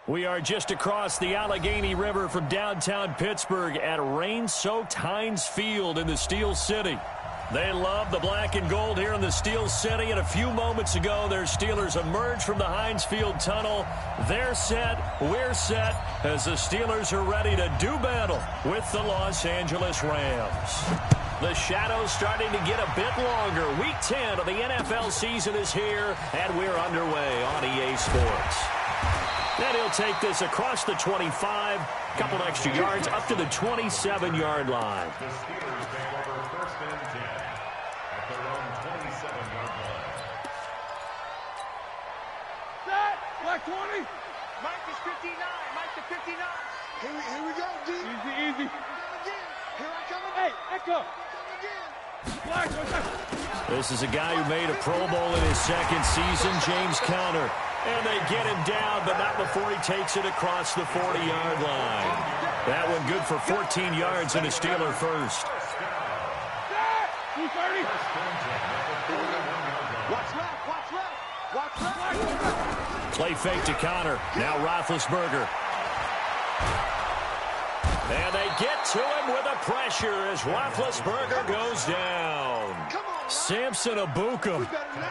We are just across the Allegheny River from downtown Pittsburgh at rain-soaked Heinz Field in the Steel City. They love the black and gold here in the Steel City, and a few moments ago, their Steelers emerged from the Heinz Field tunnel. They're set, we're set, as the Steelers are ready to do battle with the Los Angeles Rams. The shadow's starting to get a bit longer. Week 10 of the NFL season is here, and we're underway on EA Sports. Then he'll take this across the 25, couple extra yards, up to the 27-yard line. The Steelers take over first and 10 at their own 27-yard line. Set! Black 20! Mike is 59. Mike to 59. Here we go, D. Easy. Here I come Hey, again. Echo. Black, This is a guy who made a Pro Bowl in his second season, James Conner. And they get him down, but not before he takes it across the 40-yard line. That one good for 14 yards and a Steeler first. 230. Watch left. Play fake to Conner. Now Roethlisberger. And they get to him with a pressure as Roethlisberger goes down. Samson Abukum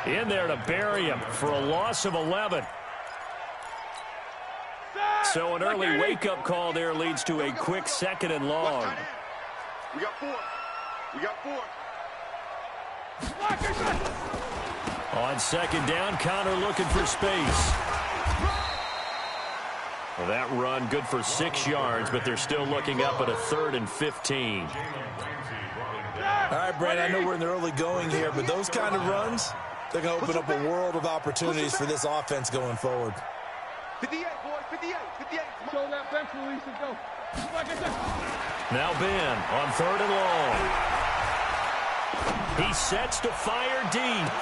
in there to bury him for a loss of 11. So an early wake-up call there leads to a quick second and long. We got four. On second down, Conner looking for space. Well, that run good for 6 yards, but they're still looking up at a 3rd and 15. All right, Brad, I know we're in the early going here, but those kind of runs, they're going to open up a world of opportunities for this offense going forward. 58, boys, 58. Show that bench release and go. Now Ben on 3rd and long. He sets to fire deep.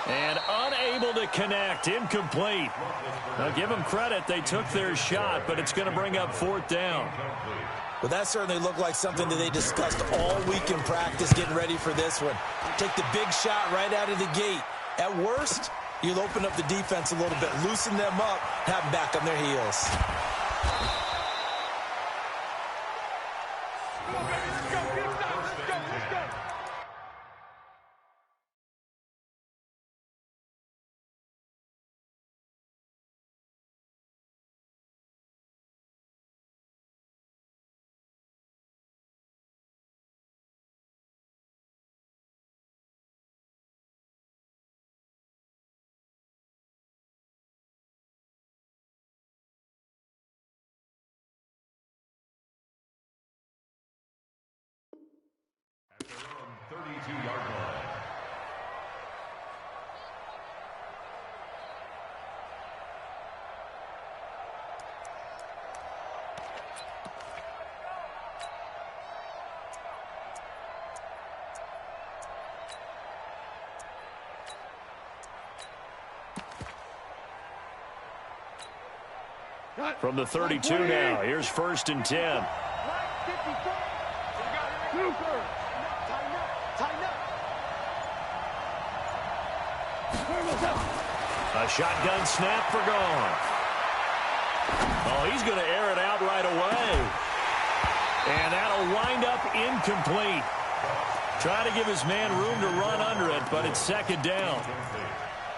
And unable to connect, incomplete. Now give them credit, they took their shot, but it's going to bring up 4th down. Well, that certainly looked like something that they discussed all week in practice getting ready for this one. Take the big shot right out of the gate. At worst, you'll open up the defense a little bit, loosen them up, have them back on their heels. At their own 32-yard line. From the 32 now, here's 1st and 10. A shotgun snap for gone. Oh, he's going to air it out right away. And that'll wind up incomplete. Trying to give his man room to run under it, but it's 2nd down.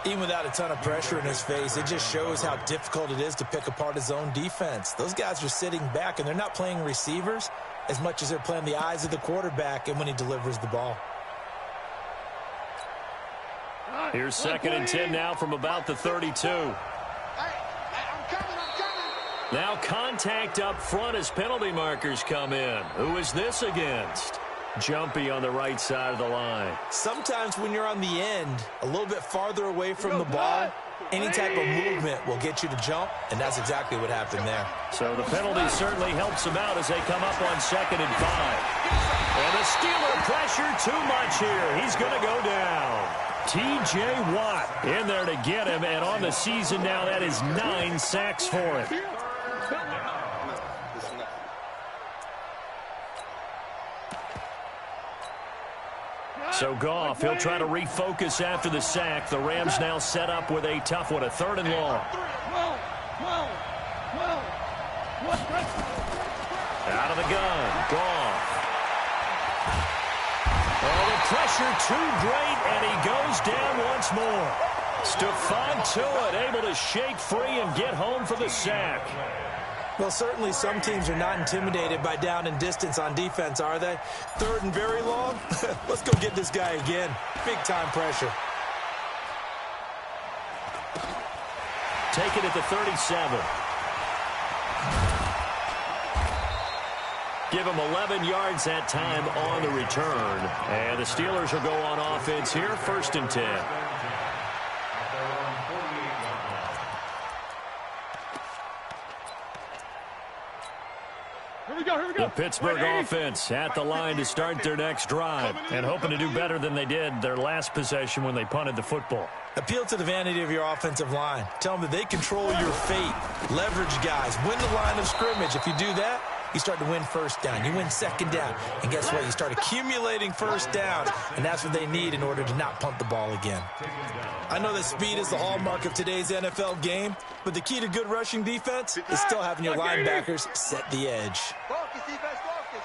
Even without a ton of pressure in his face, it just shows how difficult it is to pick apart his own defense. Those guys are sitting back, and they're not playing receivers as much as they're playing the eyes of the quarterback and when he delivers the ball. Here's 2nd and 10 now from about the 32. I'm coming. Now contact up front as penalty markers come in. Who is this against? Jumpy on the right side of the line. Sometimes when you're on the end, a little bit farther away from the ball, any type of movement will get you to jump, and that's exactly what happened there. So the penalty certainly helps them out as they come up on 2nd and 5. And the Steeler pressure too much here. He's going to go down. T.J. Watt in there to get him, and on the season now, that is 9 sacks for him. So Goff, he'll try to refocus after the sack. The Rams now set up with a tough one, a 3rd and long. gun. Goff. Oh, the pressure too great, and he goes down once more. Stephon Tuitt able to shake free and get home for the sack. Well, certainly some teams are not intimidated by down and distance on defense, are they? Third and very long? Let's go get this guy again. Big-time pressure. Take it at the 37. Give him 11 yards that time on the return. And the Steelers will go on offense here, 1st and 10. The Pittsburgh offense at the line to start their next drive and hoping to do better than they did their last possession when they punted the football. Appeal to the vanity of your offensive line. Tell them that they control your fate. Leverage guys. Win the line of scrimmage. If you do that, you start to win first down. You win second down. And guess what? You start accumulating first downs. And that's what they need in order to not punt the ball again. I know that speed is the hallmark of today's NFL game, but the key to good rushing defense is still having your linebackers set the edge. Focus, defense, focus.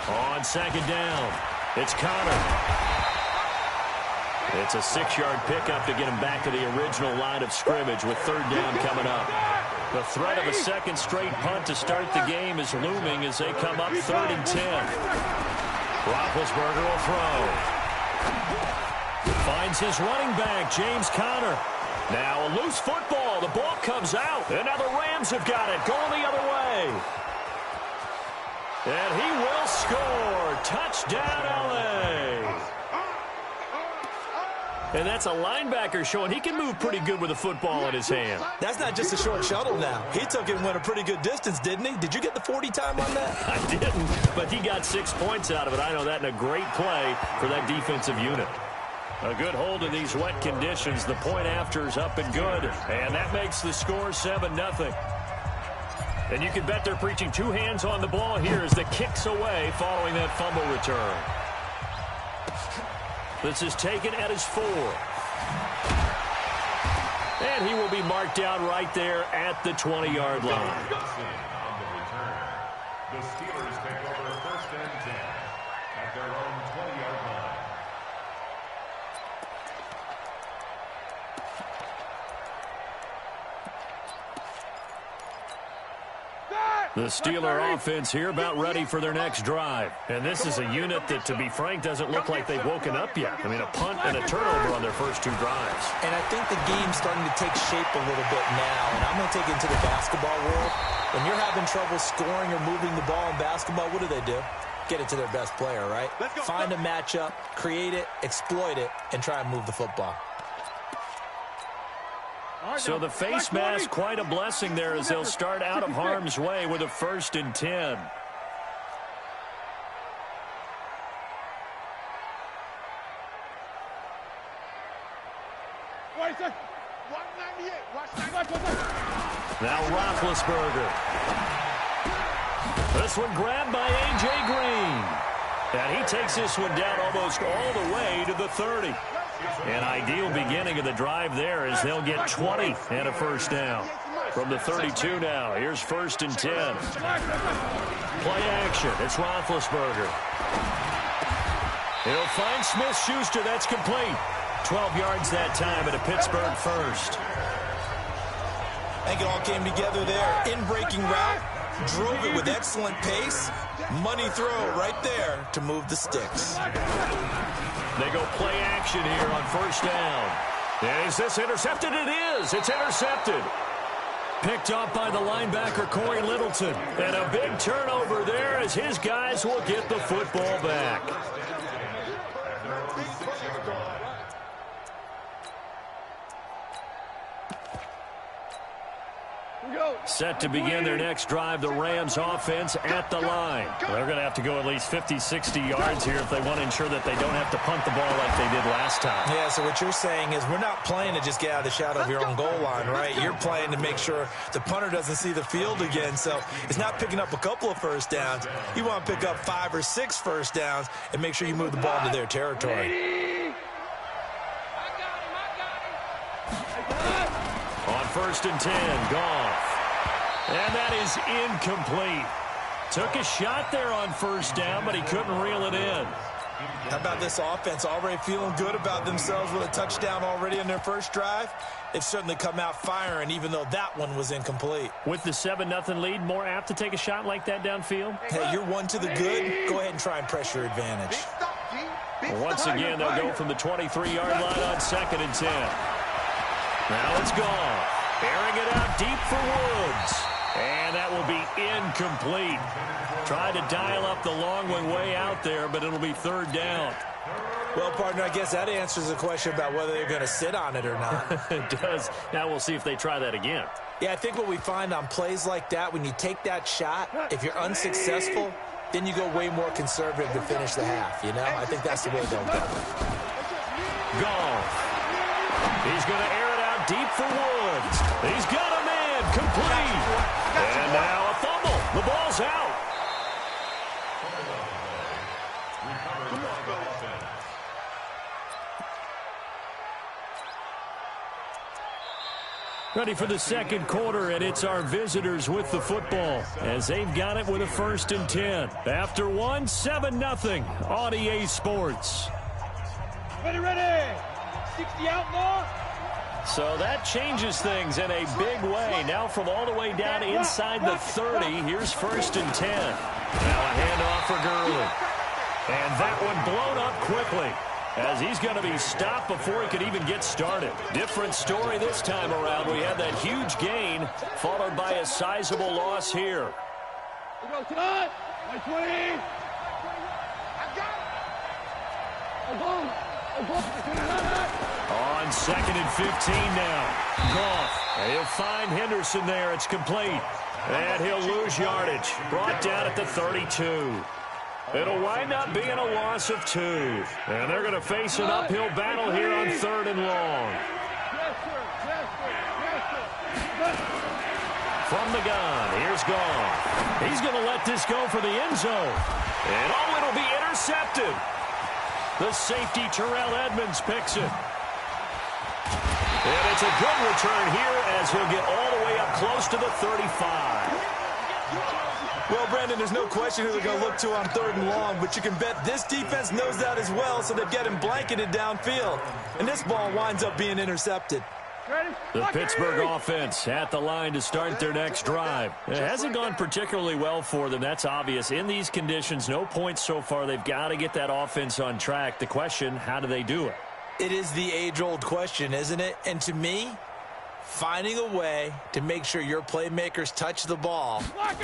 On second down, it's Connor. It's a 6-yard pickup to get him back to the original line of scrimmage with 3rd down coming up. The threat of a second straight punt to start the game is looming as they come up 3rd and 10. Roethlisberger will throw. Finds his running back, James Conner. Now a loose football. The ball comes out. And now the Rams have got it. Going the other way. And he will score. Touchdown, LA. And that's a linebacker showing he can move pretty good with a football in his hand. That's not just a short shuttle now. He took it and went a pretty good distance, didn't he? Did you get the 40 time on that? I didn't, but he got 6 points out of it. I know that in a great play for that defensive unit. A good hold in these wet conditions. The point after is up and good. And that makes the score 7-0. And you can bet they're preaching 2 hands on the ball here as the kick's away following that fumble return. This is taken at his 4. And he will be marked down right there at the 20-yard line. On the return, the Steelers take over 1st and 10 at their own 20-yard line. The Steeler offense here about ready for their next drive. And this is a unit that, to be frank, doesn't look like they've woken up yet. I mean, a punt and a turnover on their first 2 drives. And I think the game's starting to take shape a little bit now. And I'm going to take it into the basketball world. When you're having trouble scoring or moving the ball in basketball, what do? Get it to their best player, right? Find a matchup, create it, exploit it, and try and move the football. So the face mask, quite a blessing there as they'll start out of harm's way with a 1st and 10. Now Roethlisberger. This one grabbed by A.J. Green. And he takes this one down almost all the way to the 30. An ideal beginning of the drive there as they'll get 20 and a 1st down. From the 32 now, here's 1st and 10. Play action, it's Roethlisberger. He'll find Smith-Schuster, that's complete. 12 yards that time at a Pittsburgh 1st. I think it all came together there. In-breaking route, drove it with excellent pace. Money throw right there to move the sticks. They go play action here on 1st down. And is this intercepted? It is. It's intercepted. Picked up by the linebacker, Corey Littleton. And a big turnover there as his guys will get the football back. Set to begin their next drive, the Rams offense at the line. They're going to have to go at least 50, 60 yards here if they want to ensure that they don't have to punt the ball like they did last time. Yeah, so what you're saying is we're not playing to just get out of the shadow of your own goal line, right? You're playing to make sure the punter doesn't see the field again. So it's not picking up a couple of 1st downs. You want to pick up 5 or 6 1st downs and make sure you move the ball into their territory. On 1st and 10, Goff. And that is incomplete. Took a shot there on first down, but he couldn't reel it in. How about this offense already feeling good about themselves with a touchdown already in their first drive? They've certainly come out firing, even though that one was incomplete. With the 7-0 lead, more apt to take a shot like that downfield? Hey, you're one to the good. Go ahead and try and press your advantage. Well, once again, they'll go from the 23-yard line on 2nd and 10. Now it's gone. Airing it out deep for Woods. And that will be incomplete. Tried to dial up the long one way out there, but it'll be 3rd down. Well, partner, I guess that answers the question about whether they're going to sit on it or not. It does. Now we'll see if they try that again. Yeah, I think what we find on plays like that, when you take that shot, if you're unsuccessful, then you go way more conservative to finish the half, you know? I think that's the way they'll go. Goff. He's going to air it out deep for Woods. He's got a man complete. And now a fumble. The ball's out. Ready for the 2nd quarter, and it's our visitors with the football as they've got it with a 1st and 10. After one, 7-0 on EA Sports. Ready, ready. 60 out more. So that changes things in a big way. Now from all the way down inside the 30, here's 1st and 10. Now a handoff for Gurley. And that one blown up quickly, as he's going to be stopped before he could even get started. Different story this time around. We had that huge gain, followed by a sizable loss here. We go tonight. 120. On 2nd and 15 now. Goff. He'll find Henderson there. It's complete. And he'll lose yardage. Brought down at the 32. It'll wind up being a loss of 2. And they're going to face an uphill battle here on 3rd and long. From the gun, here's Goff. He's going to let this go for the end zone. And oh, it'll be intercepted. The safety, Terrell Edmonds, picks it. And it's a good return here as he'll get all the way up close to the 35. Well, Brandon, there's no question who they're going to look to on 3rd and long, but you can bet this defense knows that as well, so they've got him blanketed downfield. And this ball winds up being intercepted. The Pittsburgh offense at the line to start their next drive. It hasn't gone particularly well for them. That's obvious. In these conditions, no points so far. They've got to get that offense on track. The question, how do they do it? It is the age-old question, isn't it? And to me, finding a way to make sure your playmakers touch the ball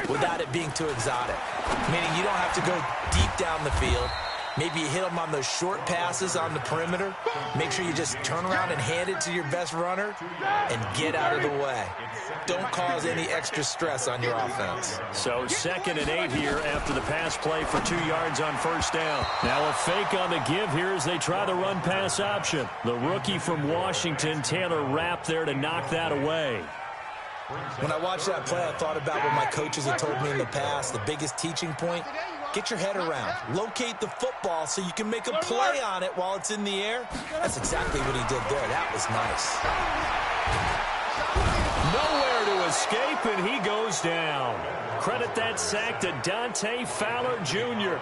without it being too exotic. Meaning you don't have to go deep down the field. Maybe you hit them on those short passes on the perimeter. Make sure you just turn around and hand it to your best runner and get out of the way. Don't cause any extra stress on your offense. So 2nd and 8 here after the pass play for 2 yards on 1st down. Now a fake on the give here as they try the run-pass option. The rookie from Washington, Taylor Rapp, there to knock that away. When I watched that play, I thought about what my coaches had told me in the past. The biggest teaching point, get your head around. Locate the football so you can make a play on it while it's in the air. That's exactly what he did there. That was nice. Nowhere to escape, and he goes down. Credit that sack to Dante Fowler Jr.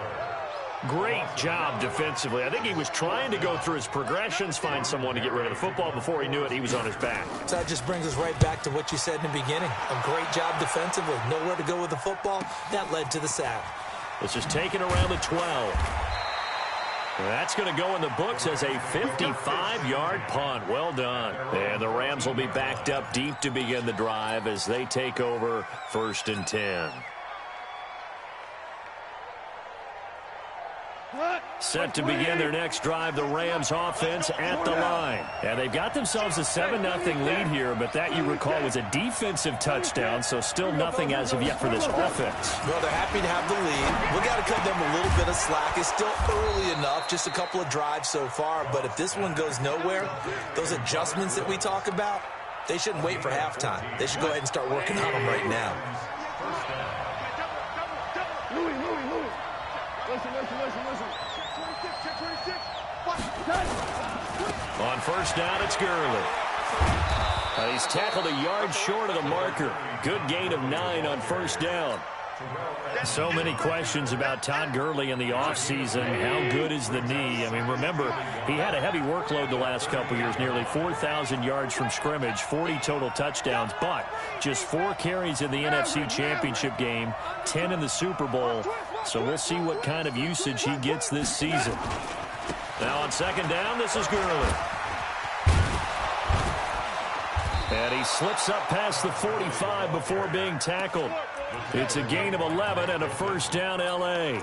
Great job defensively. I think he was trying to go through his progressions, find someone to get rid of the football. Before he knew it, he was on his back. So that just brings us right back to what you said in the beginning. A great job defensively. Nowhere to go with the football. That led to the sack. This is taken around the 12. That's going to go in the books as a 55-yard punt. Well done. And the Rams will be backed up deep to begin the drive as they take over 1st and 10. Set to begin their next drive, the Rams offense at the line. And they've got themselves a 7-0 lead here, but that, you recall, was a defensive touchdown, so still nothing as of yet for this offense. Well, they're happy to have the lead. We got to cut them a little bit of slack. It's still early enough, just a couple of drives so far, but if this one goes nowhere, those adjustments that we talk about, they shouldn't wait for halftime. They should go ahead and start working on them right now. Listen. On 1st down, it's Gurley. He's tackled a yard short of the marker. Good gain of 9 on first down. So many questions about Todd Gurley in the offseason. How good is the knee? I mean, remember, he had a heavy workload the last couple years, nearly 4,000 yards from scrimmage, 40 total touchdowns, but just 4 carries in the NFC Championship game, 10 in the Super Bowl. So we'll see what kind of usage he gets this season. Now on second down, this is Gurley. And he slips up past the 45 before being tackled. It's a gain of 11 and a first down L.A.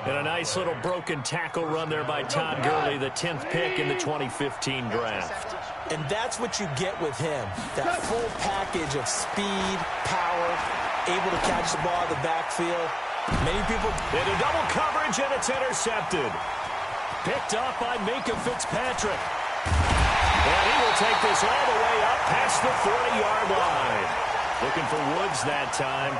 And a nice little broken tackle run there by Todd Gurley, the 10th pick in the 2015 draft. And that's what you get with him, that full package of speed, power, able to catch the ball in the backfield. Many people... Into double coverage, and it's intercepted. Picked up by Minkah Fitzpatrick. And he will take this all the way up past the 40-yard line. Looking for Woods that time.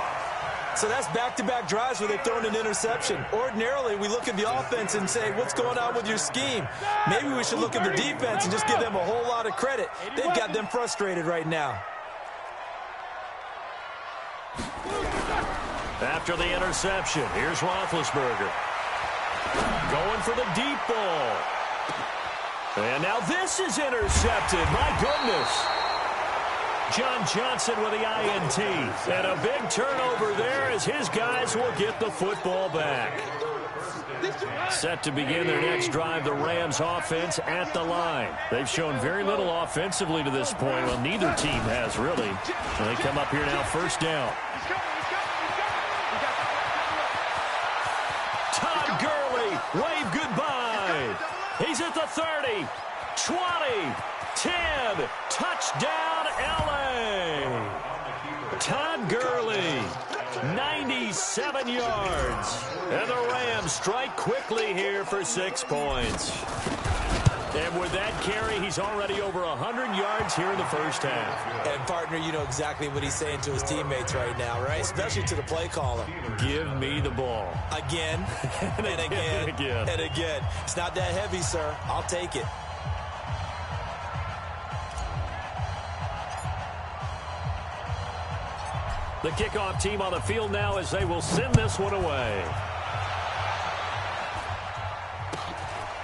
So that's back-to-back drives where they've thrown an interception. Ordinarily, we look at the offense and say, what's going on with your scheme? Maybe we should look at the defense and just give them a whole lot of credit. They've got them frustrated right now. After the interception, here's Roethlisberger. Going for the deep ball. And now this is intercepted. My goodness. John Johnson with the INT. And a big turnover there as his guys will get the football back. Set to begin their next drive, the Rams offense at the line. They've shown very little offensively to this point. Well, neither team has really. And they come up here now, first down. Todd Gurley, wave goodbye. He's at the 30, 20, 10, touchdown LA. Todd Gurley, 97 yards. And the Rams strike quickly here for 6 points. And with that carry, he's already over 100 yards here in the first half. And, partner, you know exactly what he's saying to his teammates right now, right? Especially to the play caller. Give me the ball. Again, and again, and again. It's not that heavy, sir. I'll take it. The kickoff team on the field now as they will send this one away.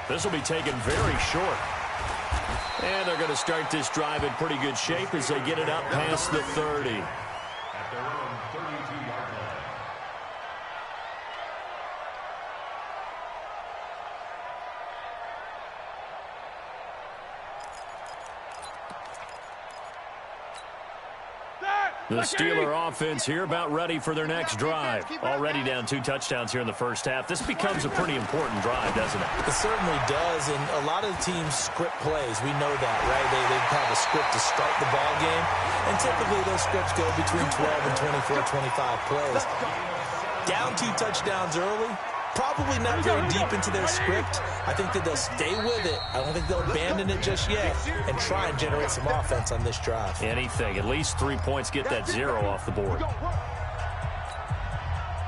This will be taken very short. And they're going to start this drive in pretty good shape as they get it up past the 30. At their own 32-yard line. The Steeler offense here about ready for their next drive. Already down 2 touchdowns here in the first half. This becomes a pretty important drive, doesn't it? It certainly does, and a lot of the teams script plays. We know that, right? They have a script to start the ball game, and typically those scripts go between 12 and 24, 25 plays. Down 2 touchdowns early, probably not very deep into their script. I think that they'll stay with it. I don't think they'll abandon it just yet and try and generate some offense on this drive. Anything. At least 3 points. Get that 0 off the board.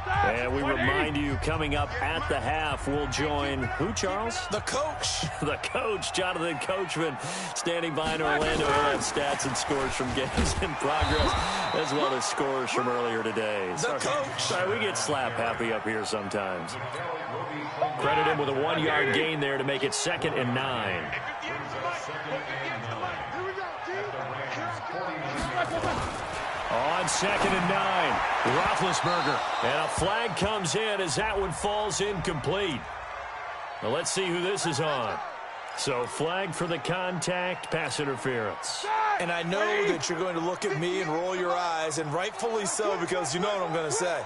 And we remind you, coming up at the half, we'll join who, Charles? The coach. The coach, Jonathan Coachman, standing by in Orlando. He'll have stats and scores from games in progress, as well as scores from earlier today. The coach. Sorry, we get slap happy up here sometimes. Credit him with a 1-yard gain there to make it 2nd and 9. On 2nd and 9, Roethlisberger. And a flag comes in as that one falls incomplete. Now let's see who this is on. So flag for the contact, pass interference. And I know that you're going to look at me and roll your eyes, and rightfully so, because you know what I'm going to say.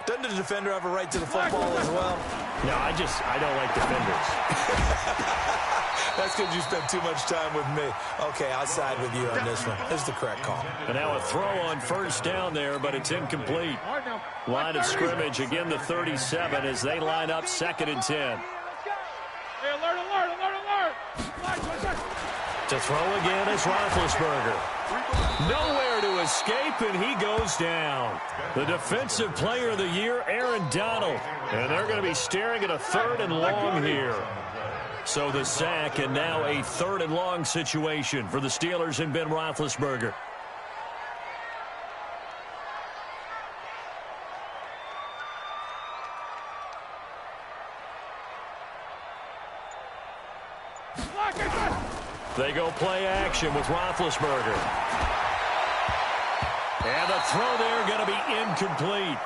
Doesn't the defender have a right to the football as well? No, I don't like defenders. That's because you spent too much time with me. Okay, I'll side with you on this one. This is the correct call. And now a throw on first down there, but it's incomplete. Line of scrimmage, again the 37 as they line up 2nd and 10. Hey, alert, alert, alert, alert. To throw again is Roethlisberger. Nowhere to escape, and he goes down. The defensive player of the year, Aaron Donald. And they're going to be staring at a 3rd and long here. So the sack, and now a 3rd and long situation for the Steelers and Ben Roethlisberger. They go play action with Roethlisberger. And the throw there going to be incomplete.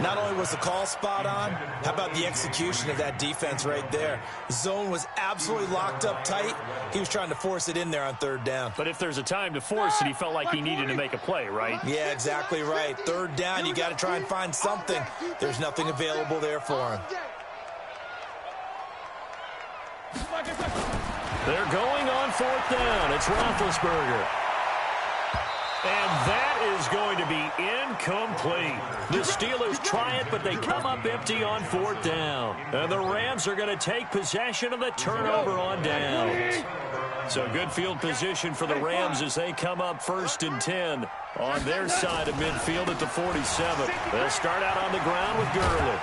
Not only was the call spot on, how about the execution of that defense right there? The zone was absolutely locked up tight. He was trying to force it in there on 3rd down. But if there's a time to force it, he felt like he needed to make a play, right? Yeah, exactly right. 3rd down, you got to try and find something. There's nothing available there for him. They're going on 4th down. It's Roethlisberger. And that is going to be incomplete. The Steelers try it, but they come up empty on 4th down. And the Rams are going to take possession of the turnover on downs. So good field position for the Rams as they come up 1st and 10 on their side of midfield at the 47. They'll start out on the ground with Gurley.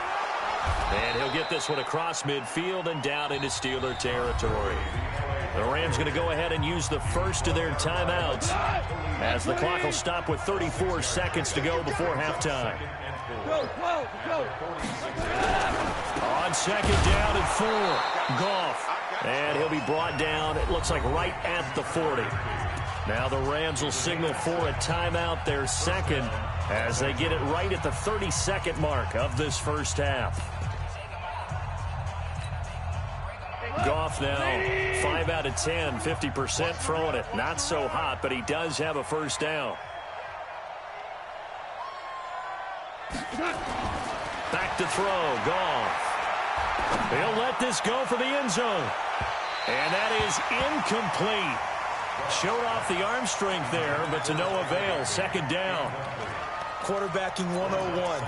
And he'll get this one across midfield and down into Steeler territory. The Rams going to go ahead and use the first of their timeouts as the clock will stop with 34 seconds to go before halftime. On 2nd down and 4, Goff. And he'll be brought down, it looks like right at the 40. Now the Rams will signal for a timeout, their 2nd, as they get it right at the 30-second mark of this first half. Goff now 5 out of 10, 50% throwing it. Not so hot, but he does have a 1st down. Back to throw, Goff. He'll let this go for the end zone. And that is incomplete. Showed off the arm strength there, but to no avail. 2nd down. Quarterbacking 101.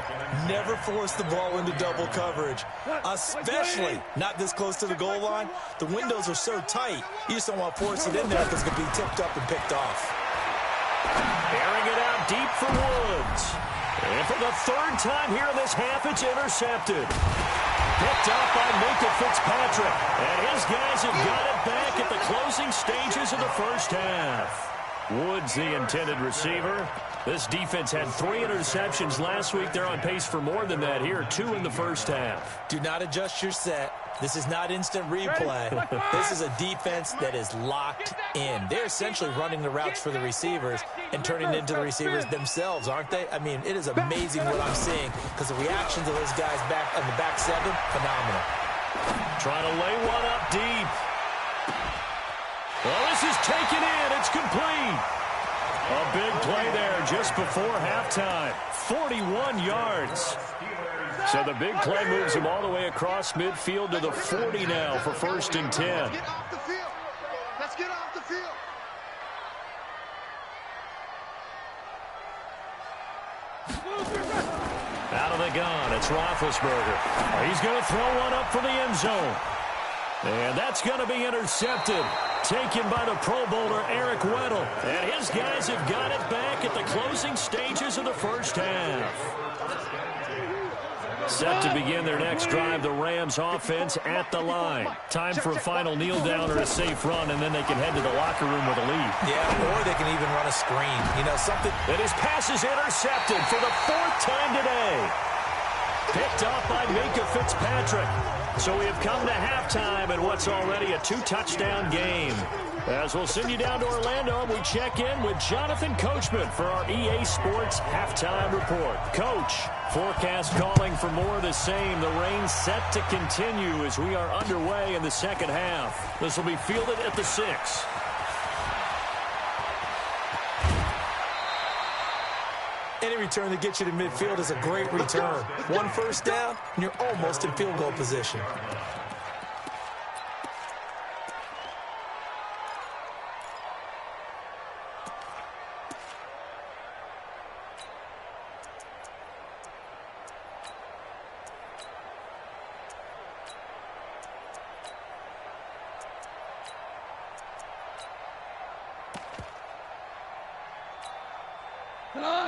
Never force the ball into double coverage, especially not this close to the goal line. The windows are so tight, you just don't want to force it in there because it's going to be tipped up and picked off. Airing it out deep for Woods. And for the 3rd time here in this half, it's intercepted. Picked up by Minka Fitzpatrick. And his guys have got it back at the closing stages of the first half. Woods, the intended receiver. This defense had 3 interceptions last week. They're on pace for more than that here. 2 in the first half. Do not adjust your set. This is not instant replay. This is a defense that is locked in. They're essentially running the routes for the receivers and turning into the receivers themselves, aren't they? I mean, it is amazing what I'm seeing because the reaction to those guys back on the back 7, phenomenal. Trying to lay one up deep. Well, this is taken in. It's complete. A big play there just before halftime. 41 yards. So the big play moves him all the way across midfield to the 40 now for 1st and 10. Get off the field. Let's get off the field. Out of the gun, it's Roethlisberger. He's going to throw one up for the end zone. And that's going to be intercepted. Taken by the Pro Bowler, Eric Weddle. And his guys have got it back at the closing stages of the first half. Set to begin their next drive, the Rams offense at the line. Time for a final kneel down or a safe run, and then they can head to the locker room with a lead. Yeah, or they can even run a screen. You know, something. And his pass is intercepted for the 4th time today. Picked up by Minka Fitzpatrick. So we have come to halftime in what's already a 2-touchdown game. As we'll send you down to Orlando, we check in with Jonathan Coachman for our EA Sports Halftime Report. Coach, forecast calling for more of the same. The rain set to continue as we are underway in the second half. This will be fielded at the 6. Any return that gets you to midfield is a great return. 1 first down, and you're almost in field goal position.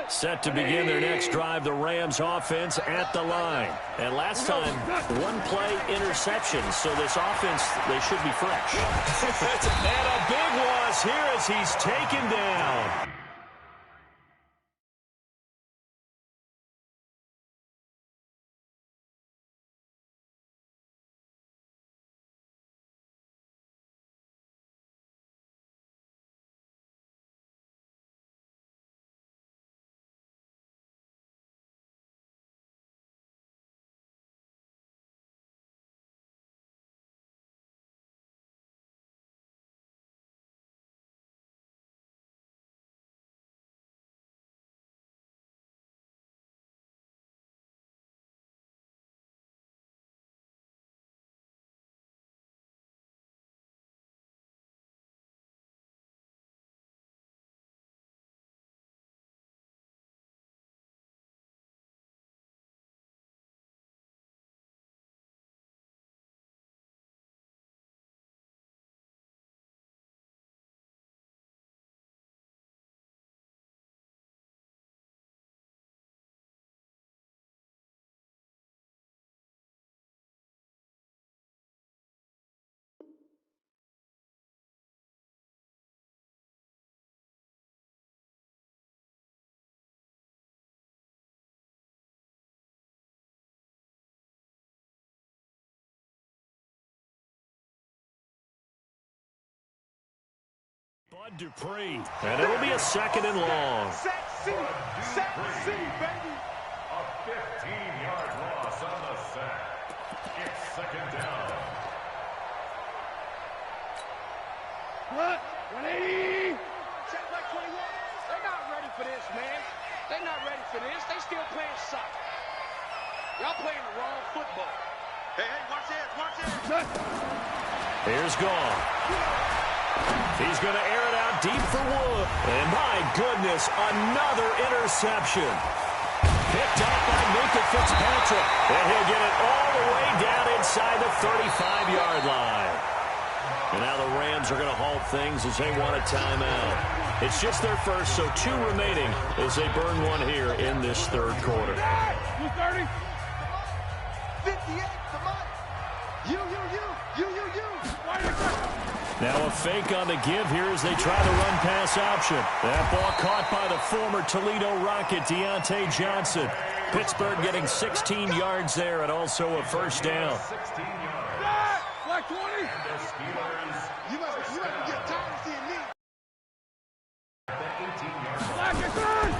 Set to begin their next drive, the Rams offense at the line. And last time, one play interception, so this offense, they should be fresh. And a big loss here as he's taken down. Bud Dupree, and it'll be a second and long. Sack City, baby. A 15-yard loss on the sack. It's second down. What? 180. Check back 21. They're not ready for this, man. They're not ready for this. They still playing soccer. Y'all playing the wrong football. Hey, watch this. Here's Gone. He's going to air it out deep for Wood. And my goodness, another interception. Picked up by Minka Fitzpatrick. And he'll get it all the way down inside the 35-yard line. And now the Rams are going to halt things as they want a timeout. It's just their first, so 2 remaining as they burn one here in this third quarter. 230. 58, come on. You. Now a fake on the give here as they try the run-pass option. That ball caught by the former Toledo Rocket, Deontay Johnson. Pittsburgh getting 16 yards there and also a first down. 16 yards. Black 20. And the Steelers. You must get tired of seeing me. At the 18-yard line. Black is on.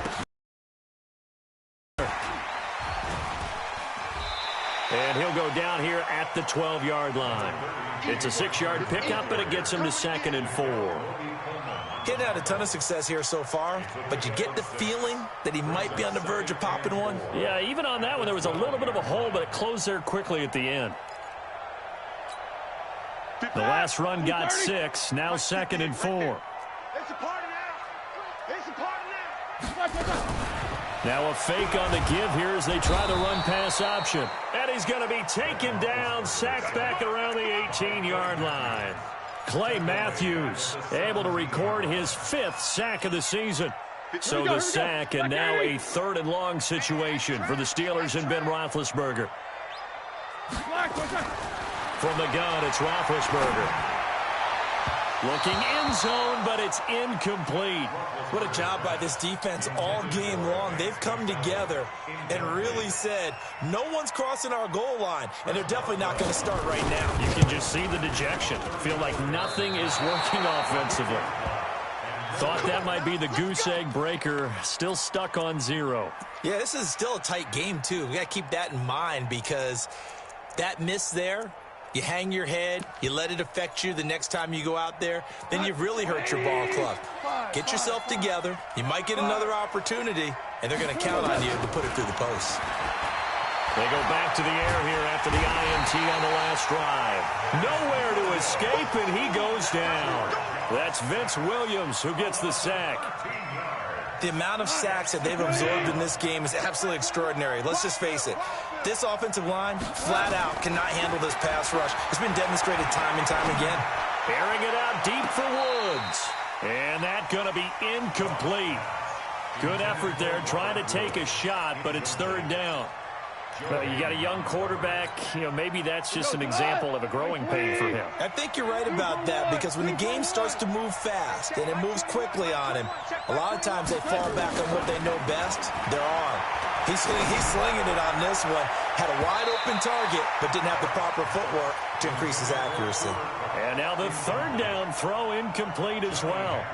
And he'll go down here at the 12-yard line. It's a 6-yard pickup, but it gets him to 2nd and 4. Getting had a ton of success here so far, but you get the feeling that he might be on the verge of popping one. Yeah, even on that one, there was a little bit of a hole, but it closed there quickly at the end. The last run got 6, now 2nd and 4. It's a party now. It's a party now. Now a fake on the give here as they try the run-pass option. And he's going to be taken down, sacked back around the 18-yard line. Clay Matthews able to record his 5th sack of the season. So the sack, and now a 3rd and long situation for the Steelers and Ben Roethlisberger. From the gun, it's Roethlisberger. Looking end zone, but it's incomplete. What a job by this defense all game long. They've come together and really said, no one's crossing our goal line, and they're definitely not going to start right now. You can just see the dejection. Feel like nothing is working offensively. Thought that might be the goose egg breaker. Still stuck on 0. Yeah, this is still a tight game, too. We got to keep that in mind because that miss there, you hang your head, you let it affect you the next time you go out there, then you've really hurt your ball club. Get yourself together. You might get another opportunity, and they're going to count on you to put it through the post. They go back to the air here after the INT on the last drive. Nowhere to escape, and he goes down. That's Vince Williams who gets the sack. The amount of sacks that they've absorbed in this game is absolutely extraordinary. Let's just face it. This offensive line, flat out, cannot handle this pass rush. It's been demonstrated time and time again. Airing it out deep for Woods. And that's going to be incomplete. Good effort there, trying to take a shot, but it's third down. Well, you got a young quarterback. Maybe that's just an example of a growing pain for him. I think you're right about that, because when the game starts to move fast and it moves quickly on him, a lot of times they fall back on what they know best, their arm. He's slinging it on this one. Had a wide-open target, but didn't have the proper footwork to increase his accuracy. And now the third down throw incomplete as well.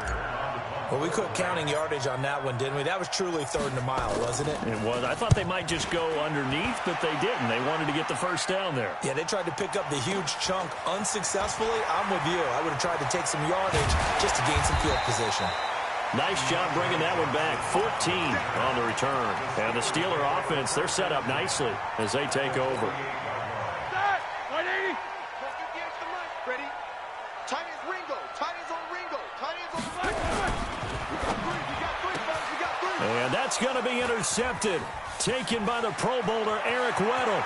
Well, we quit counting yardage on that one, didn't we? That was truly third and a mile, wasn't it? It was. I thought they might just go underneath, but they didn't. They wanted to get the first down there. Yeah, they tried to pick up the huge chunk unsuccessfully. I'm with you. I would have tried to take some yardage just to gain some field position. Nice job bringing that one back. 14 on the return. And the Steeler offense, they're set up nicely as they take over. Ready? Tight ends Ringo. Tight ends on Ringo. Tight ends on the right. And that's going to be intercepted. Taken by the Pro Bowler, Eric Weddle.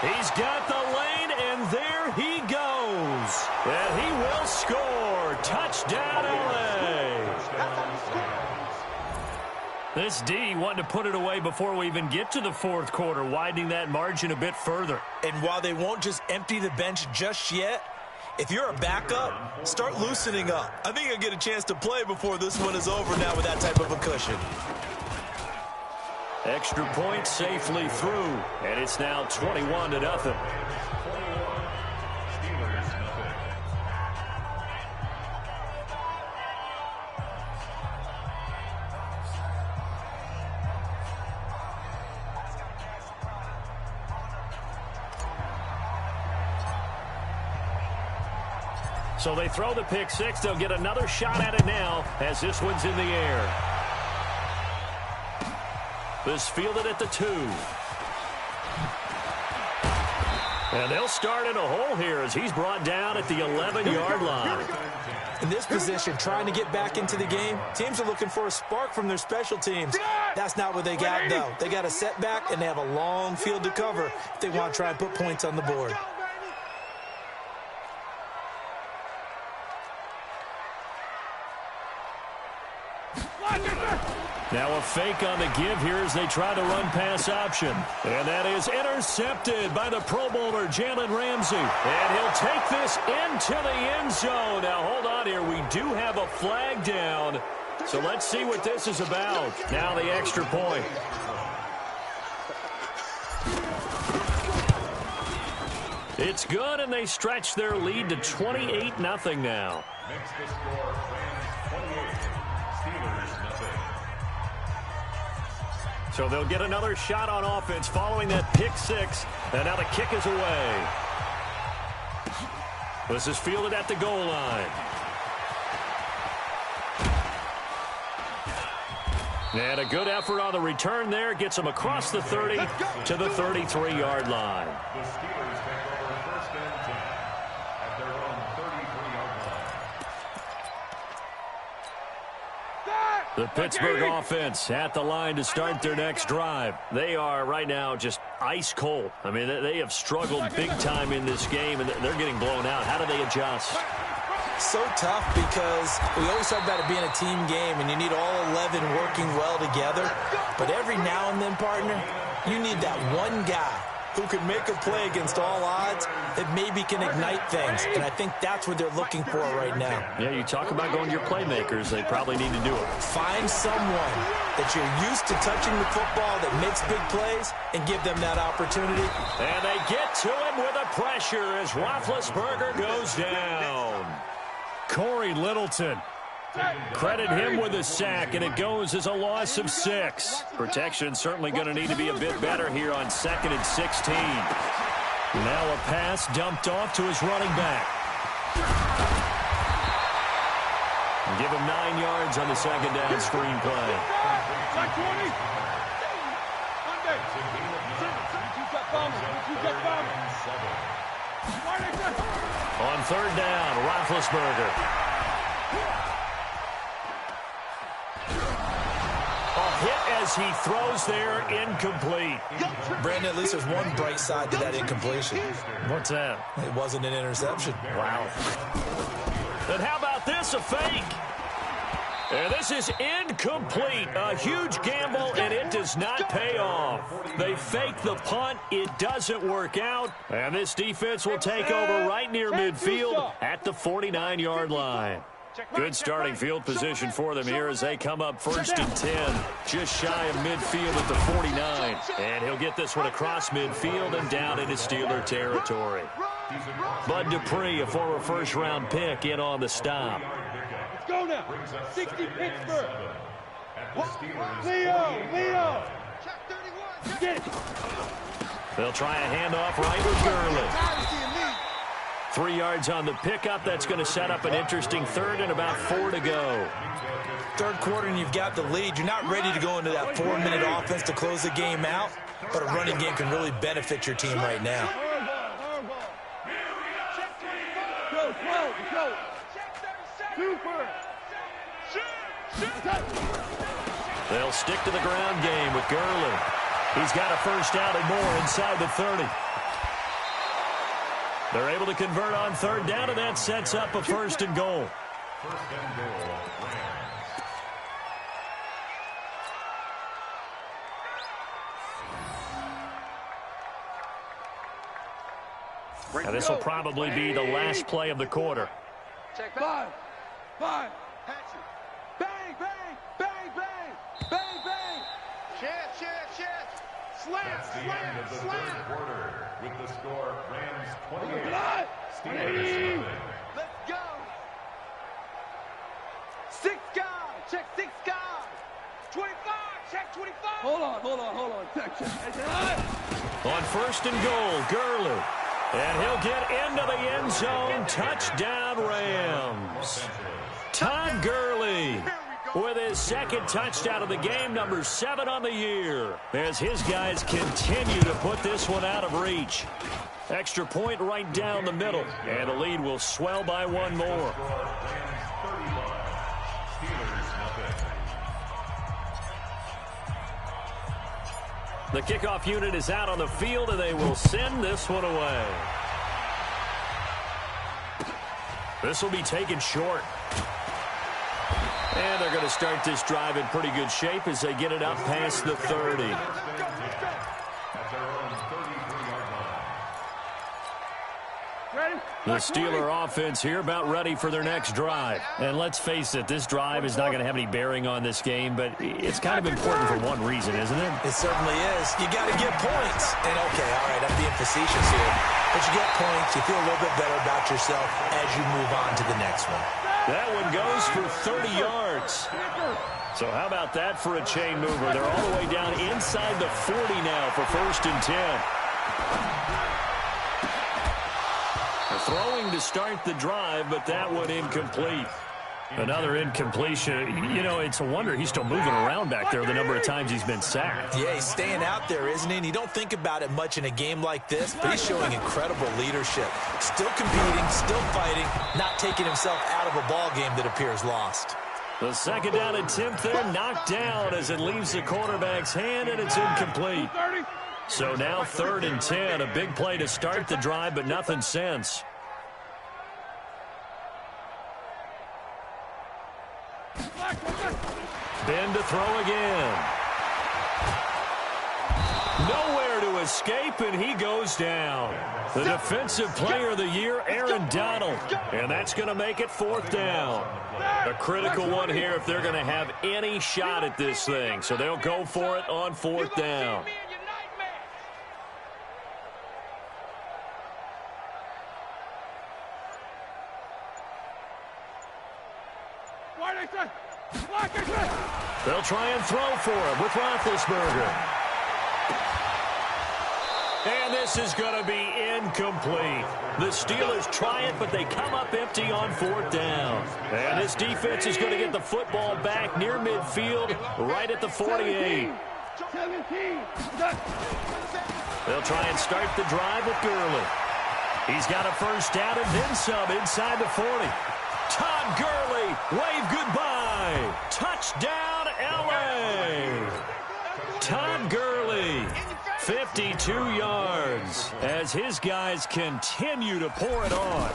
He's got the lane, and there he goes. And he will score. Touchdown, L.A. This D wanting to put it away before we even get to the fourth quarter, widening that margin a bit further. And while they won't just empty the bench just yet, if you're a backup, start loosening up. I think you'll get a chance to play before this one is over now with that type of a cushion. Extra point safely through, and it's now 21-0. So they throw the pick six. They'll get another shot at it now as this one's in the air. This fielded at the 2. And they'll start in a hole here as he's brought down at the 11-yard line. In this position, trying to get back into the game, teams are looking for a spark from their special teams. That's not what they got, though. They got a setback, and they have a long field to cover if they want to try and put points on the board. Now a fake on the give here as they try to run pass option. And that is intercepted by the Pro Bowler, Jalen Ramsey. And he'll take this into the end zone. Now hold on here. We do have a flag down. So let's see what this is about. Now the extra point. It's good, and they stretch their lead to 28-0 now. Makes the score Rams 28, Steelers nothing. So they'll get another shot on offense following that pick six. And now the kick is away. This is fielded at the goal line. And a good effort on the return there. Gets them across the 30 to the 33-yard line. The Steelers take over first and 10 at their own 33-yard line. The Pittsburgh offense at the line to start their next drive. They are right now just ice cold. I mean, they have struggled big time in this game, and they're getting blown out. How do they adjust? So tough, because we always talk about it being a team game, and you need all 11 working well together. But every now and then, partner, you need that one guy who can make a play against all odds that maybe can ignite things. And I think that's what they're looking for right now. Yeah, you talk about going to your playmakers. They probably need to do it. Find someone that you're used to touching the football that makes big plays and give them that opportunity. And they get to him with a pressure as Roethlisberger goes down. Corey Littleton. Credit him with a sack, and it goes as a loss of 6. Protection certainly going to need to be a bit better here on 2nd and 16. Now a pass dumped off to his running back. Give him 9 yards on the second down screen play. On third down, Roethlisberger. Hit as he throws there, incomplete. Brandon, at least there's one bright side to that incompletion. What's that? It wasn't an interception. Wow. And how about this, a fake? And this is incomplete. A huge gamble, and it does not pay off. They fake the punt. It doesn't work out. And this defense will take over right near midfield at the 49-yard line. Good starting field position for them here as they come up 1st and 10. Just shy of midfield at the 49. And he'll get this one across midfield and down into Steeler territory. Bud Dupree, a former first-round pick, in on the stop. Let's go now. 60 Pittsburgh. Leo. Get it. They'll try a handoff right with Gurley. 3 yards on the pickup. That's going to set up an interesting 3rd and about 4 to go. Third quarter and you've got the lead. You're not ready to go into that 4-minute offense to close the game out, but a running game can really benefit your team right now. They'll stick to the ground game with Gurley. He's got a first down and more inside the 30. They're able to convert on 3rd down, and that sets up a 1st and goal. 1st and goal, Now, this will probably be the last play of the quarter. Check back. 5. Bang, bang, bang, bang, bang, bang. Chance. That's the end of the third quarter with the score Rams 28. Steelers 7. Let's go. 6 guys. Check 6 guys. 25. Check 25. Hold on. Check. On 1st and goal, Gurley. And he'll get into the end zone. Touchdown, Rams. Todd Gurley with his 2nd touchdown of the game, number 7 on the year, as his guys continue to put this one out of reach. Extra point right down the middle, and the lead will swell by 1 more. The kickoff unit is out on the field, and they will send this one away. This will be taken short. And they're going to start this drive in pretty good shape as they get it up past the 30. The Steeler offense here about ready for their next drive. And let's face it, this drive is not going to have any bearing on this game, but it's kind of important for one reason, isn't it? It certainly is. You got to get points. And, okay, all right, I'm being facetious here. But you get points, you feel a little bit better about yourself as you move on to the next one. That one goes for 30 yards. So how about that for a chain mover? They're all the way down inside the 40 now for 1st and 10. Throwing to start the drive, but that one incomplete. Another incompletion. You know, it's a wonder he's still moving around back there the number of times he's been sacked. Yeah, he's staying out there, isn't he? And you don't think about it much in a game like this, but he's showing incredible leadership. Still competing, still fighting, not taking himself out of a ball game that appears lost. The 2nd down attempt there knocked down as it leaves the quarterback's hand, and it's incomplete. So now 3rd and 10, a big play to start the drive, but nothing since. Ben to throw again. Nowhere to escape, and he goes down. The defensive player of the year, Aaron Donald. And that's going to make it 4th down. A critical one here if they're going to have any shot at this thing. So they'll go for it on 4th down. They'll try and throw for him with Roethlisberger. And this is going to be incomplete. The Steelers try it, but they come up empty on 4th down. And this defense is going to get the football back near midfield, right at the 48. They'll try and start the drive with Gurley. He's got a first down and then some inside the 40. Todd Gurley, wave goodbye. Touchdown, L.A. Todd Gurley, 52 yards as his guys continue to pour it on.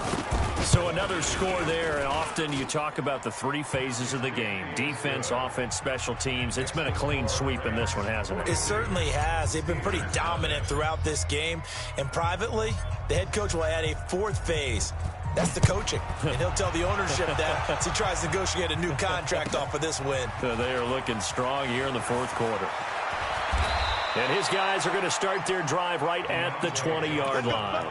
So another score there, and often you talk about the three phases of the game: defense, offense, special teams. It's been a clean sweep in this one, hasn't it? It certainly has. They've been pretty dominant throughout this game. And privately, the head coach will add a fourth phase. That's the coaching. And he'll tell the ownership that as he tries to negotiate a new contract off of this win. They are looking strong here in the fourth quarter. And his guys are going to start their drive right at the 20-yard line.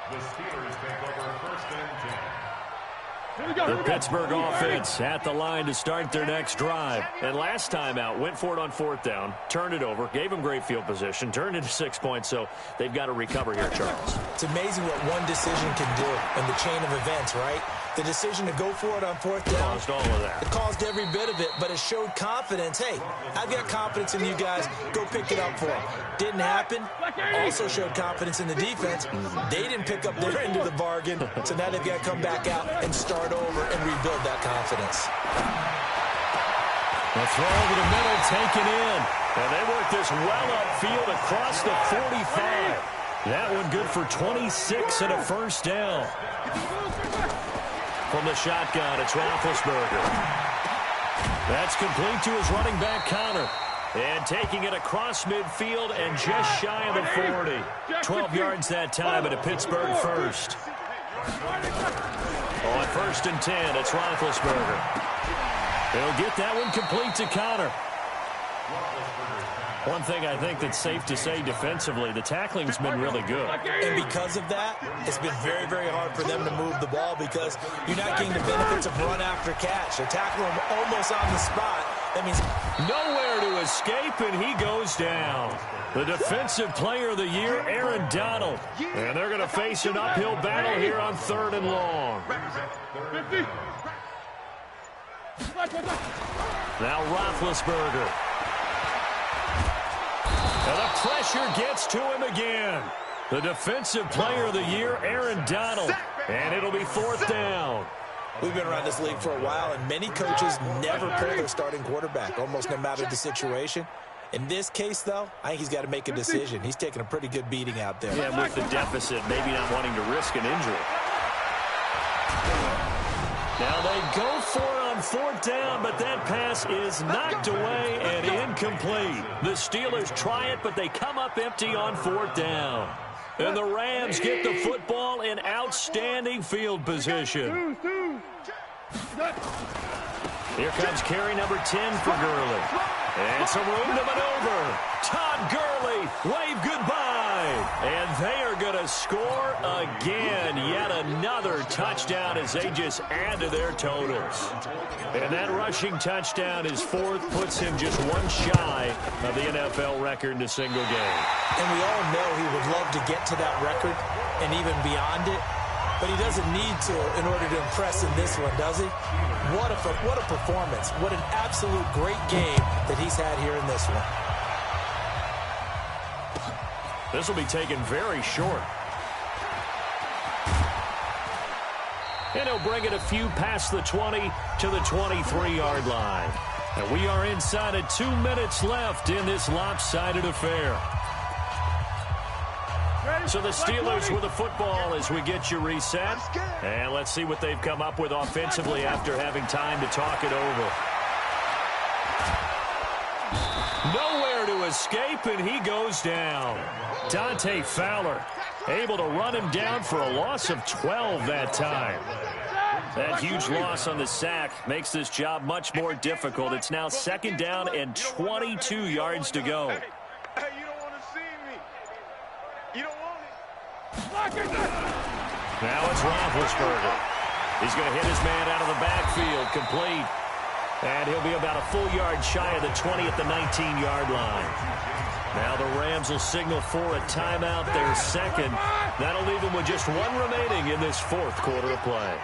The Steelers take over first and 10. The Pittsburgh offense at the line to start their next drive. And last time out, went for it on fourth down, turned it over, gave them great field position, turned it to 6 points, so they've got to recover here, Charles. It's amazing what one decision can do in the chain of events, right? The decision to go for it on fourth down. Caused all of that. It caused every bit of it, but it showed confidence. Hey, I've got confidence in you guys. Go pick it up for them. Didn't happen. Also showed confidence in the defense. They didn't pick up their end of the bargain, so now they've got to come back out and start over and rebuild that confidence. The throw over the middle, taken in. And they work this well upfield across the 45. That one good for 26 and a first down. From the shotgun, it's Roethlisberger. That's complete to his running back, Connor. And taking it across midfield and just shy of the 40. 12 yards that time and a Pittsburgh first. On first and 10, it's Roethlisberger. He'll get that one complete to Connor. One thing I think that's safe to say defensively, the tackling's been really good. And because of that, it's been very, very hard for them to move the ball because you're not getting the benefits of run after catch. They're tackling him almost on the spot. That means nowhere to escape, and he goes down. The defensive player of the year, Aaron Donald. And they're going to face an uphill battle here on third and long. Now Roethlisberger. And the pressure gets to him again. The defensive player of the year, Aaron Donald. And it'll be fourth down. We've been around this league for a while, and many coaches never pull their starting quarterback, almost no matter the situation. In this case, though, I think he's got to make a decision. He's taking a pretty good beating out there. Yeah, with the deficit, maybe not wanting to risk an injury. Now they go for it on fourth down, but that pass is knocked away and incomplete. The Steelers try it, but they come up empty on fourth down. And the Rams get the football in outstanding field position. Here comes carry number 10 for Gurley. And some room to maneuver. Todd Gurley, wave goodbye. And they are going to score again. Yet another touchdown as they just add to their totals. And that rushing touchdown is fourth, puts him just one shy of the NFL record in a single game. And we all know he would love to get to that record and even beyond it. But he doesn't need to in order to impress in this one, does he? What a performance. What an absolute great game that he's had here in this one. This will be taken very short. And he'll bring it a few past the 20 to the 23-yard line. And we are inside of 2 minutes left in this lopsided affair. So the Steelers with the football as we get you reset. And let's see what they've come up with offensively after having time to talk it over. Nowhere to escape, and he goes down. Dante Fowler able to run him down for a loss of 12 that time. That huge loss on the sack makes this job much more difficult. It's now second down and 22 yards to go. Hey, you don't want to see me. You don't want it. Now it's Roethlisberger. He's going to hit his man out of the backfield, complete. And he'll be about a full yard shy of the 20 at the 19-yard line. Now the Rams will signal for a timeout, their second. That'll leave them with just one remaining in this fourth quarter of play.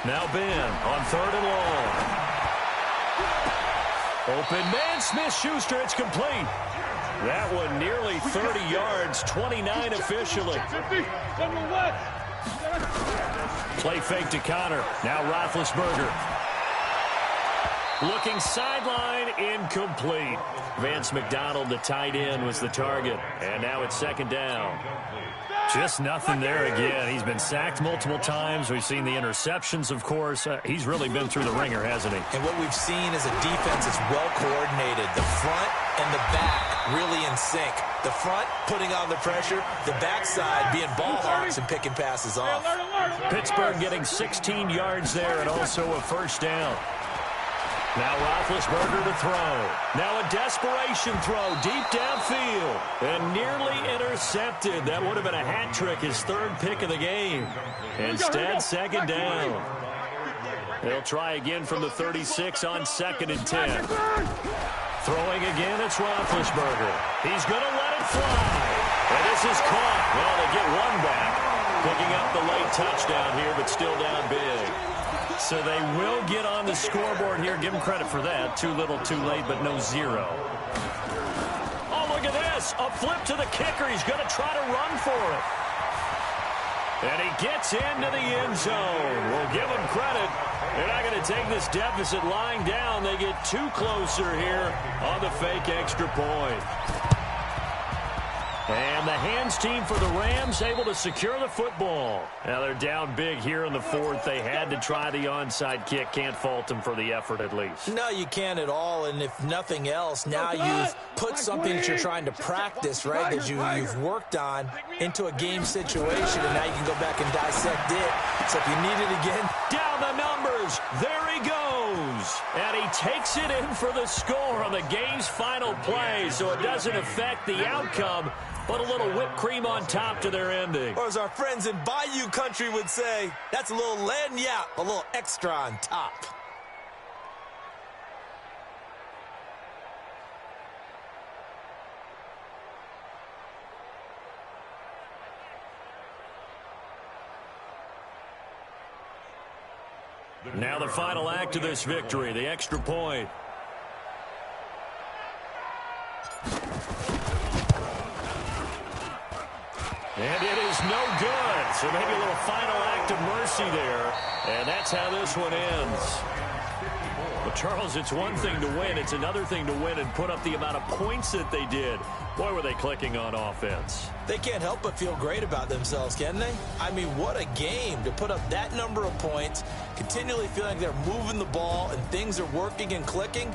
Now Ben on third and long. Open man, Smith-Schuster, it's complete. That one nearly 30 yards, 29 officially. Play fake to Connor. Now Roethlisberger. Looking sideline, incomplete. Vance McDonald, the tight end, was the target. And now it's second down. Just nothing there again. He's been sacked multiple times. We've seen the interceptions, of course. He's really been through the ringer, hasn't he? And what we've seen is a defense that's well coordinated. The front and the back really in sync. The front putting on the pressure, the backside being ball hawks and picking passes off. Pittsburgh getting 16 yards there and also a first down. Now Roethlisberger to throw. Now a desperation throw deep downfield. And nearly intercepted. That would have been a hat trick, his third pick of the game. Instead, second down. They'll try again from the 36 on 2nd and 10. Throwing again, it's Roethlisberger. He's going to let it fly. And this is caught. Well, they get one back. Picking up the late touchdown here, but still down big. So they will get on the scoreboard here. Give them credit for that. Too little, too late, but no zero. Oh, look at this. A flip to the kicker. He's going to try to run for it. And he gets into the end zone. We'll give him credit. They're not going to take this deficit lying down. They get too closer here on the fake extra point. And the hands team for the Rams able to secure the football. Now they're down big here in the 4th. They had to try the onside kick. Can't fault them for the effort at least. No, you can't at all. And if nothing else, now you've put something that you're trying to practice, right, that you've worked on into a game situation. And now you can go back and dissect it. So if you need it again. Down the numbers. There he goes. And he takes it in for the score on the game's final play. So it doesn't affect the outcome. But a little whipped cream on top to their ending. Or as our friends in Bayou country would say, that's a little lagniappe, a little extra on top. Now the final act of this victory, the extra point. And it is no good. So maybe a little final act of mercy there. And that's how this one ends. But, Charles, it's one thing to win. It's another thing to win and put up the amount of points that they did. Boy, were they clicking on offense. They can't help but feel great about themselves, can they? I mean, what a game to put up that number of points, continually feeling like they're moving the ball and things are working and clicking.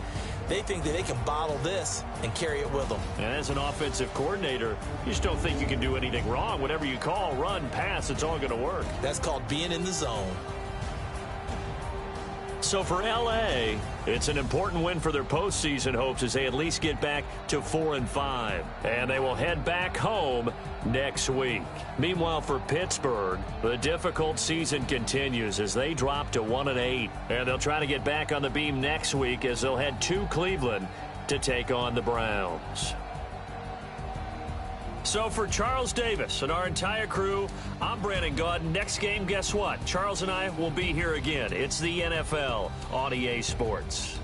They think that they can bottle this and carry it with them. And as an offensive coordinator, you just don't think you can do anything wrong. Whatever you call, run, pass, it's all going to work. That's called being in the zone. So for L.A., it's an important win for their postseason hopes as they at least get back to 4-5. And they will head back home next week. Meanwhile, for Pittsburgh, the difficult season continues as they drop to 1-8. And they'll try to get back on the beam next week as they'll head to Cleveland to take on the Browns. So for Charles Davis and our entire crew, I'm Brandon Gaudin. Next game, guess what? Charles and I will be here again. It's the NFL on EA Sports.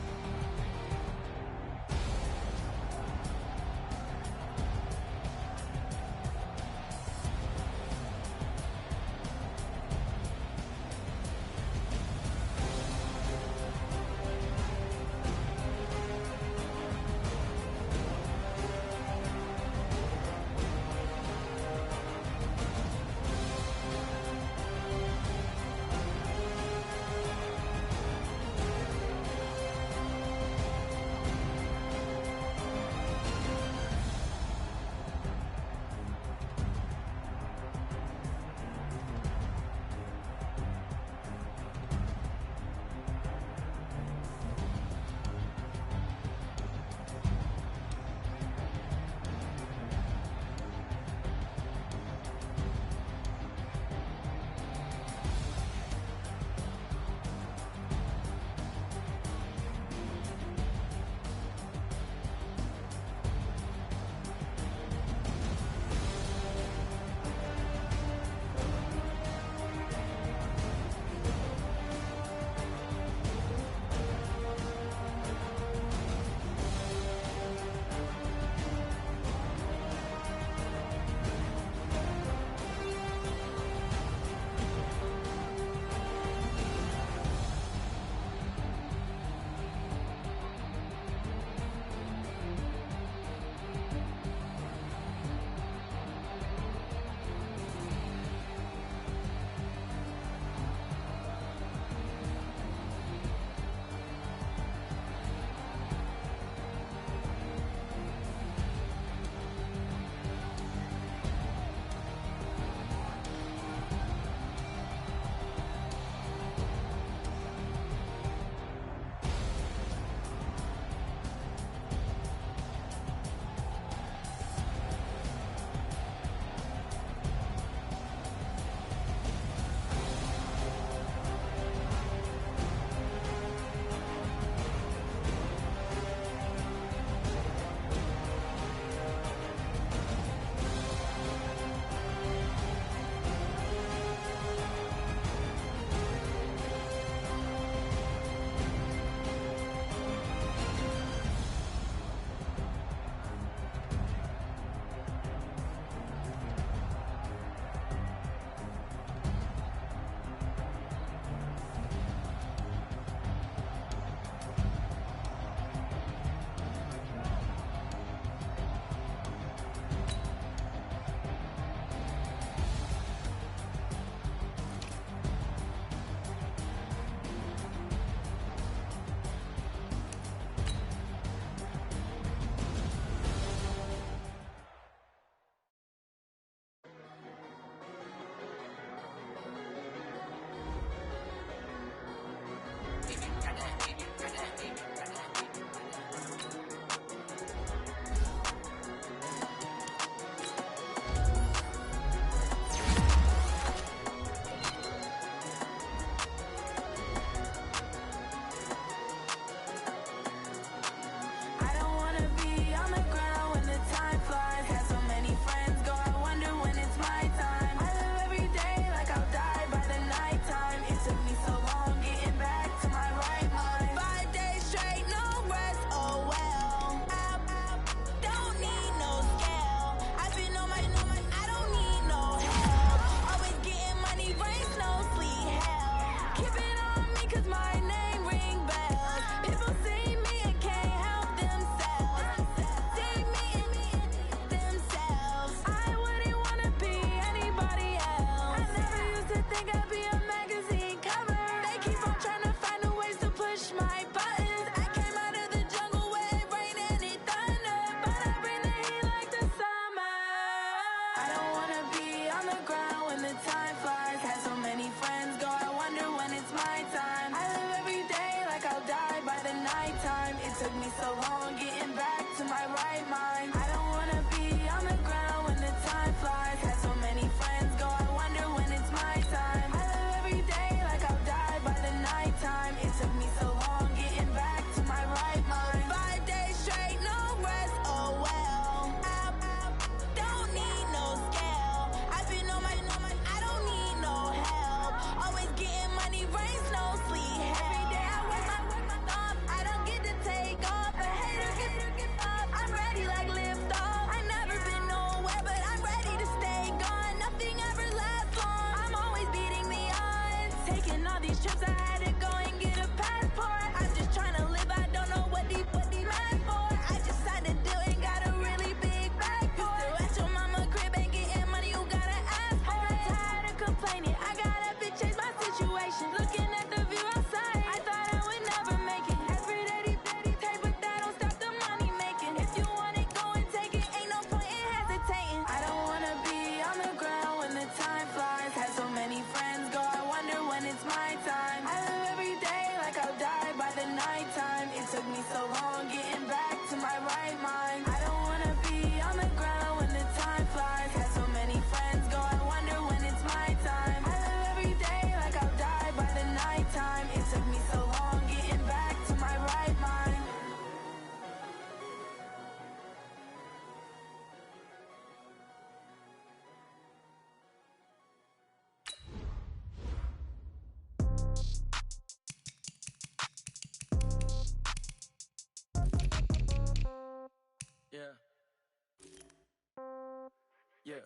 Yeah.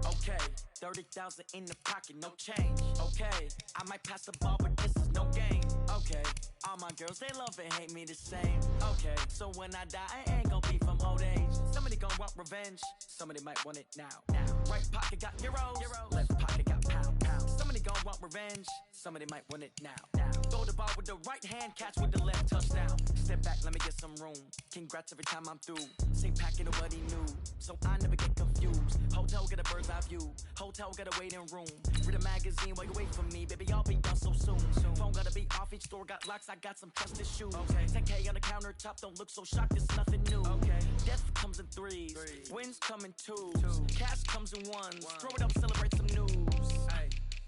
Okay. 30,000 in the pocket, no change. Okay. I might pass the ball, but this is no game. Okay. All my girls, they love and hate me the same. Okay. So when I die, I ain't gon' be from old age. Somebody gon' want revenge. Somebody might want it now. Right pocket got euros. Left pocket got pound. Somebody gon' want revenge. Somebody might want it now. Throw the ball with the right hand, catch with the left, touchdown. Step back, let me get some room. Congrats every time I'm through. Same packet of what he knew, so I never get confused. Hotel get a bird's eye view. Hotel get a waiting room. Read a magazine while you wait for me, baby. I'll be done so soon. Phone gotta be off, each store got locks. I got some trusted shoes. 10K on the countertop, don't look so shocked. It's nothing new. Death comes in threes, wins come in twos. Cash comes in ones. Throw it up, celebrate some news.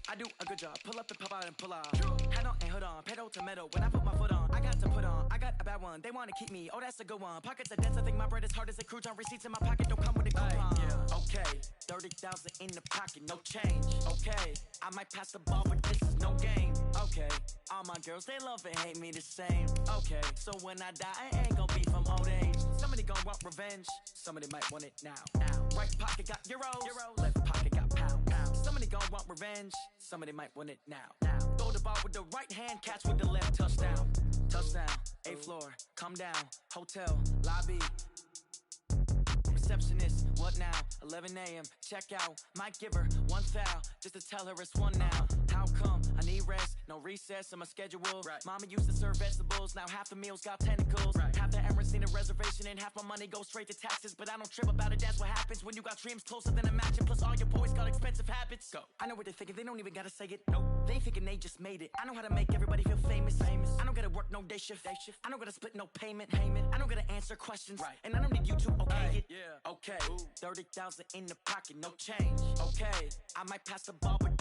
I do a good job. Pull up and pop out and pull out. Head on and hood on. Pedal to metal. When I put my foot on, I got to put on. I got a bad one. They want to keep me. Oh, that's a good one. Pockets are dense. I think my bread is hard as a crouton. Receipts in my pocket don't come with a coupon. Okay. 30,000 in the pocket. No change. Okay. I might pass the ball, but this is no game. Okay. All my girls, they love and hate me the same. Okay. So when I die, I ain't gon' be from old age. Somebody gon' want revenge. Somebody might want it now. Right pocket got euros. Left pocket got pound. Somebody gon' want revenge. Somebody might want it now. Throw the ball with the right hand, catch with the left, touchdown. Touchdown, 8th floor, come down, hotel, lobby. Receptionist, what now? 11 a.m., check out. Might give her one foul, just to tell her it's one now. How come? I need rest, no recess in my schedule. Mama used to serve vegetables, now half the meals got tentacles. Half the Emirates need a reservation and half my money goes straight to taxes. But I don't trip about it, that's what happens when you got dreams closer than a matching. Plus all your boys got expensive habits. Go. I know what they're thinking, they don't even gotta say it. Nope. They thinking they just made it. I know how to make everybody feel famous. I don't gotta work no day shift. I don't gotta split no payment. I don't gotta answer questions. And I don't need you to okay it. Okay, 30,000 in the pocket, no change. Okay, I might pass the ball, but